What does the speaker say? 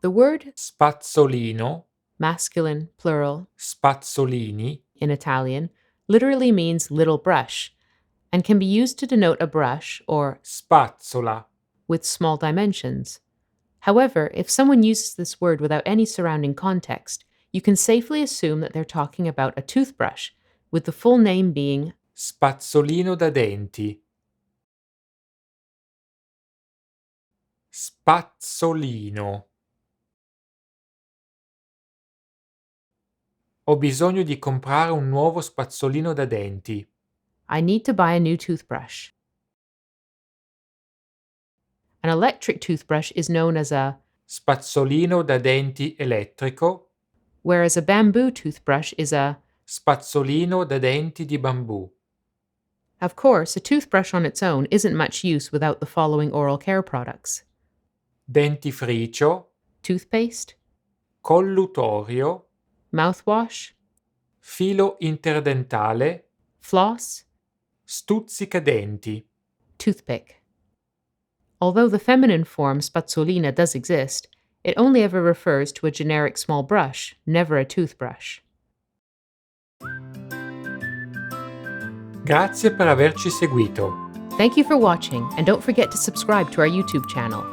The word spazzolino, masculine, plural, spazzolini, in Italian literally means little brush and can be used to denote a brush or spazzola, with small dimensions. However, if someone uses this word without any surrounding context, you can safely assume that they're talking about a toothbrush, with the full name being spazzolino da denti, spazzolino. Ho bisogno di comprare un nuovo spazzolino da denti. I need to buy a new toothbrush. An electric toothbrush is known as a, Spazzolino da denti elettrico, whereas a bamboo toothbrush is a. spazzolino da denti di bambù. Of course, a toothbrush on its own isn't much use without the following oral care products: Dentifricio, toothpaste, collutorio, mouthwash, filo interdentale, floss, stuzzicadenti. toothpick. Although the feminine form spazzolina does exist, it only ever refers to a generic small brush, never a toothbrush. Grazie per averci seguito. Thank you for watching, and don't forget to subscribe to our YouTube channel.